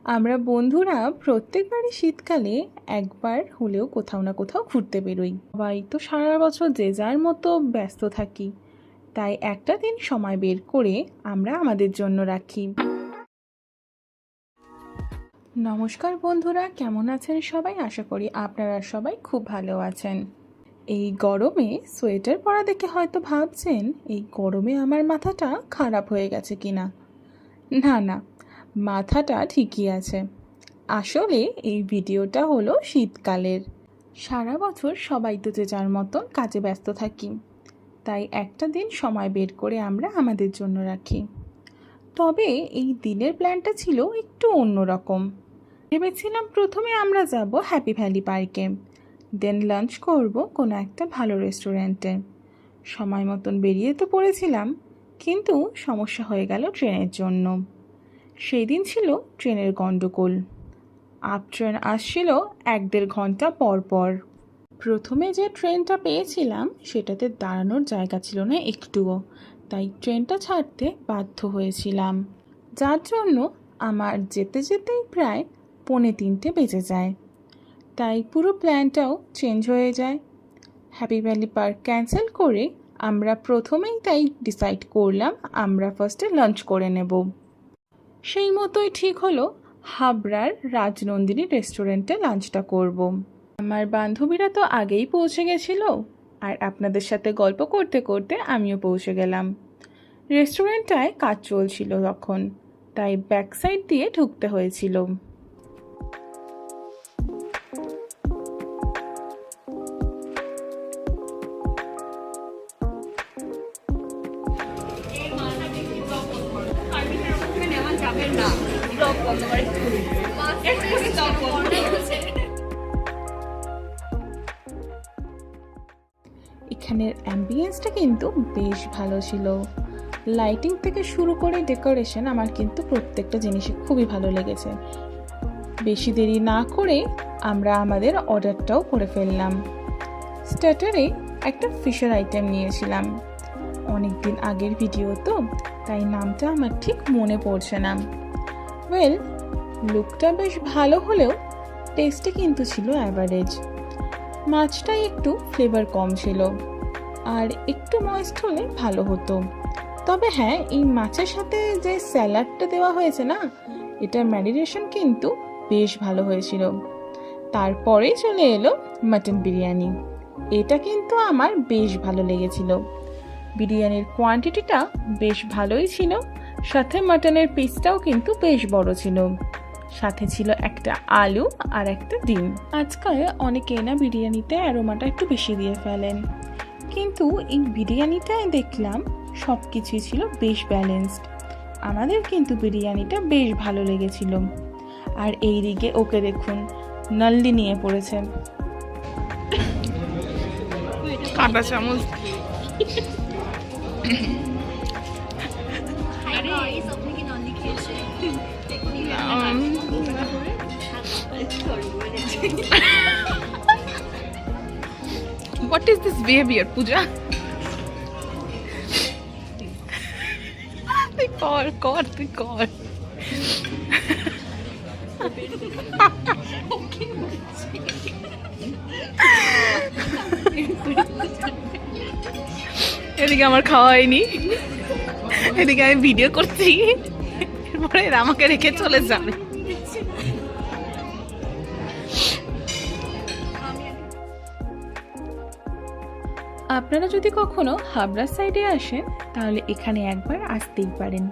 আমরা বন্ধুরা প্রত্যেকবারই শীতকালে একবার হলেও কোথাও না কোথাও ঘুরতে বেরোই। সবাই তো সারা বছর যে যার মতো ব্যস্ত থাকি, তাই একটা দিন সময় বের করে আমরা আমাদের জন্য রাখি। নমস্কার বন্ধুরা, কেমন আছেন সবাই? আশা করি আপনারা সবাই খুব ভালো আছেন। এই গরমে সোয়েটার পরা দেখে হয়তো ভাবছেন এই গরমে আমার মাথাটা খারাপ হয়ে গেছে কিনা। না না, মাথাটা ঠিকই আছে। আসলে এই ভিডিওটা হলো শীতকালের। সারা বছর সবাই তো যে যার মতন কাজে ব্যস্ত থাকি, তাই একটা দিন সময় বের করে আমরা আমাদের জন্য রাখি। তবে এই দিনের প্ল্যানটা ছিল একটু অন্যরকম। ভেবেছিলাম প্রথমে আমরা যাব হ্যাপি ভ্যালি পার্কে, দেন লাঞ্চ করব কোনো একটা ভালো রেস্টুরেন্টে। সময় মতন বেরিয়ে তো পড়েছিলাম, কিন্তু সমস্যা হয়ে গেল ট্রেনের জন্য। সেই দিন ছিল ট্রেনের গণ্ডগোল। আপ ট্রেন আসছিল 1-1.5 ঘন্টা পর পর। প্রথমে যে ট্রেনটা পেয়েছিলাম সেটাতে দাঁড়ানোর জায়গা ছিল না একটুও, তাই ট্রেনটা ছাড়তে বাধ্য হয়েছিলাম, যার জন্য আমার যেতে যেতেই প্রায় 2:45 বেজে যায়। তাই পুরো প্ল্যানটাও চেঞ্জ হয়ে যায়। হ্যাপি ভ্যালি পার্ক ক্যান্সেল করে আমরা প্রথমেই তাই ডিসাইড করলাম আমরা ফার্স্টে লাঞ্চ করে নেব। সেই মতোই ঠিক হলো হাবড়ার রাজনন্দিনী রেস্টুরেন্টে লাঞ্চটা করব। আমার বান্ধবীরা তো আগেই পৌঁছে গেছিল, আর আপনাদের সাথে গল্প করতে করতে আমিও পৌঁছে গেলাম। রেস্টুরেন্টটায় কাজ চলছিল তখন, তাই ব্যাক সাইড দিয়ে ঢুকতে হয়েছিল। এখানের অ্যাম্বিয়েন্সটা কিন্তু বেশ ভালো ছিল। লাইটিং থেকে শুরু করে ডেকোরেশন আমার কিন্তু প্রত্যেকটা জিনিসই খুবই ভালো লেগেছে। বেশি দেরি না করে আমরা আমাদের অর্ডারটাও করে ফেললাম। স্টার্টারে একটা ফিশের আইটেম নিয়েছিলাম। অনেক দিন আগের ভিডিও তো, তাই নামটা আমার ঠিক মনে পড়ছে না। ওয়েল, লুকটা বেশ ভালো হলেও টেস্টে কিন্তু ছিল অ্যাভারেজ। মাছটাই একটু ফ্লেভার কম ছিল, আর একটু ময়েস্ট হলে ভালো হতো। তবে হ্যাঁ, এই মাছের সাথে যে স্যালাডটা দেওয়া হয়েছে না, এটার ম্যারিনেশন কিন্তু বেশ ভালো হয়েছিল। তারপরেই চলে এলো মাটন বিরিয়ানি। এটা কিন্তু আমার বেশ ভালো লেগেছিল। বিরিয়ানির কোয়ান্টিটিটা বেশ ভালোই ছিল, সাথে মাটনের পিসটাও কিন্তু বেশ বড় ছিল। সাথে ছিল একটা আলু আর একটা ডিম। আজকাল অনেকে না বিরিয়ানিতে অ্যারোমাটা একটু বেশি দিয়ে ফেলেন, কিন্তু এই বিরিয়ানিটায় দেখলাম সব কিছুই ছিল বেশ ব্যালেন্সড। আমাদের কিন্তু বিরিয়ানিটা বেশ ভালো লেগেছিল। আর এই দিকে ওকে দেখুন, নল্লি নিয়ে পড়েছে কাঁটা চামচ। What is this behavior, Pooja? তুই কর এদিকে আমার খাওয়া হয়নি, এদিকে আমি ভিডিও করছি, এরপরে আমাকে রেখে চলে যাবে। আপনারা যদি কখনো হাবড়া সাইডে আসেন, তাহলে এখানে একবার আসতেই পারেন।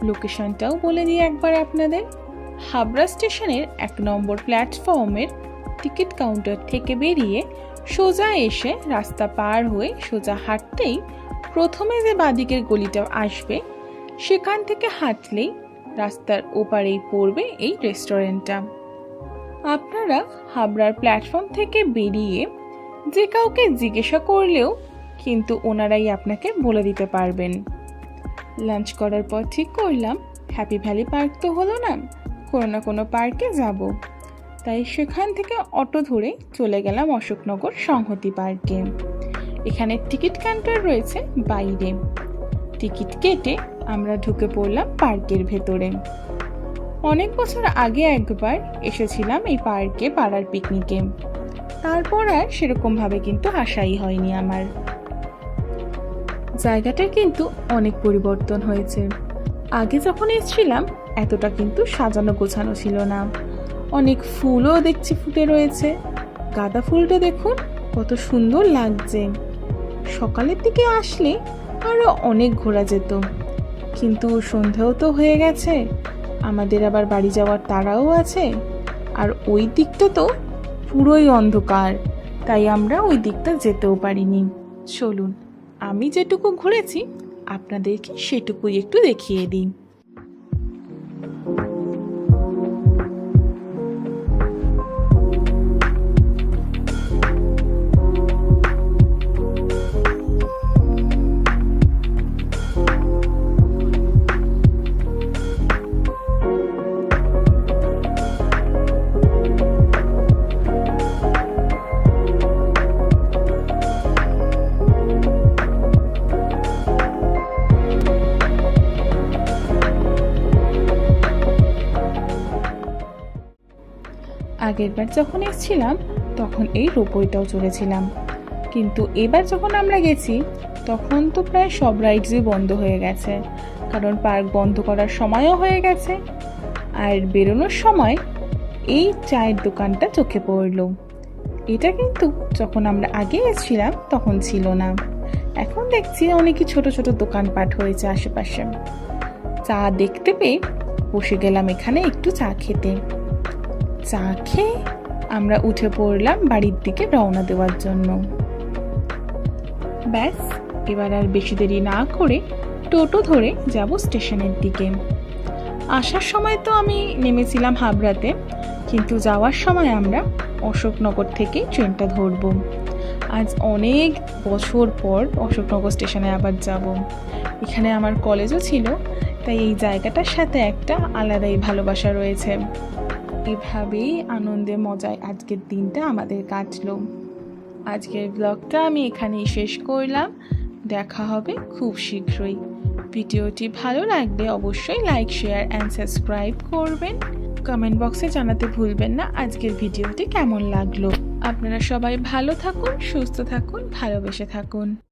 লোকেশনটাও বলে দিই একবার আপনাদের। হাবড়া স্টেশনের 1 নম্বর প্ল্যাটফর্মের টিকিট কাউন্টার থেকে বেরিয়ে সোজা এসে রাস্তা পার হয়ে সোজা হাঁটতেই প্রথমে যে বাঁদিকের গলিটা আসবে, সেখান থেকে হাঁটলেই রাস্তার ওপারেই পড়বে এই রেস্টুরেন্টটা। আপনারা হাবড়ার প্ল্যাটফর্ম থেকে বেরিয়ে যে কাউকে জিজ্ঞাসা করলেও কিন্তু ওনারাই আপনাকে বলে দিতে পারবেন। লাঞ্চ করার পর ঠিক করলাম হ্যাপি ভ্যালি পার্ক তো হলো না, কোনো না কোনো পার্কে যাব। তাই সেখান থেকে অটো ধরে চলে গেলাম অশোকনগর সংহতি পার্কে। এখানে টিকিট কাউন্টার রয়েছে বাইরে। টিকিট কেটে আমরা ঢুকে পড়লাম পার্কের ভেতরে। অনেক বছর আগে একবার এসেছিলাম এই পার্কে পাড়ার পিকনিকে, তারপর আর সেরকমভাবে কিন্তু আসাই হয়নি আমার। জায়গাটার কিন্তু অনেক পরিবর্তন হয়েছে। আগে যখন এসেছিলাম এতটা কিন্তু সাজানো গোছানো ছিল না। অনেক ফুলও দেখছি ফুটে রয়েছে। গাঁদা ফুলটা দেখুন কত সুন্দর লাগছে। সকালের দিকে আসলে আরও অনেক ঘোরা যেত, কিন্তু সন্ধ্যাও তো হয়ে গেছে, আমাদের আবার বাড়ি যাওয়ার তাড়াও আছে। আর ওই দিকটা তো পুরোই অন্ধকার, তাই আমরা ওই দিকটা যেতেও পারিনি। চলুন আমি যেটুকু ঘুরেছি আপনাদেরকে সেটুকুই একটু দেখিয়ে দিই। আগেরবার যখন এসেছিলাম তখন এই রোপওয়েটাও চড়েছিলাম, কিন্তু এবার যখন আমরা গেছি তখন তো প্রায় সব রাইডসই বন্ধ হয়ে গেছে, কারণ পার্ক বন্ধ করার সময়ও হয়ে গেছে। আর বেরোনোর সময় এই চায়ের দোকানটা চোখে পড়ল। এটা কিন্তু যখন আমরা আগে এসেছিলাম তখন ছিল না। এখন দেখছি অনেকই ছোট ছোট দোকানপাট হয়েছে আশেপাশে। চা দেখতে পেয়ে বসে গেলাম এখানে একটু চা খেতে। চা খেয়ে আমরা উঠে পড়লাম বাড়ির দিকে রওনা দেওয়ার জন্য। ব্যাস, এবার আর বেশি দেরি না করে টোটো ধরে যাব স্টেশনের দিকে। আসার সময় তো আমি নেমেছিলাম হাবড়াতে, কিন্তু যাওয়ার সময় আমরা অশোকনগর থেকে ট্রেনটা ধরব। আজ অনেক বছর পর অশোকনগর স্টেশনে আবার যাব। এখানে আমার কলেজও ছিল, তাই এই জায়গাটার সাথে একটা আলাদাই ভালোবাসা রয়েছে। এভাবেই আনন্দে মজায় আজকের দিনটা আমাদের কাটলো। আজকের ব্লগটা আমি এখানেই শেষ করলাম। দেখা হবে খুব শীঘ্রই। ভিডিওটি ভালো লাগলে অবশ্যই লাইক, শেয়ার অ্যান্ড সাবস্ক্রাইব করবেন। কমেন্ট বক্সে জানাতে ভুলবেন না আজকের ভিডিওটি কেমন লাগলো। আপনারা সবাই ভালো থাকুন, সুস্থ থাকুন, ভালোবেসে থাকুন।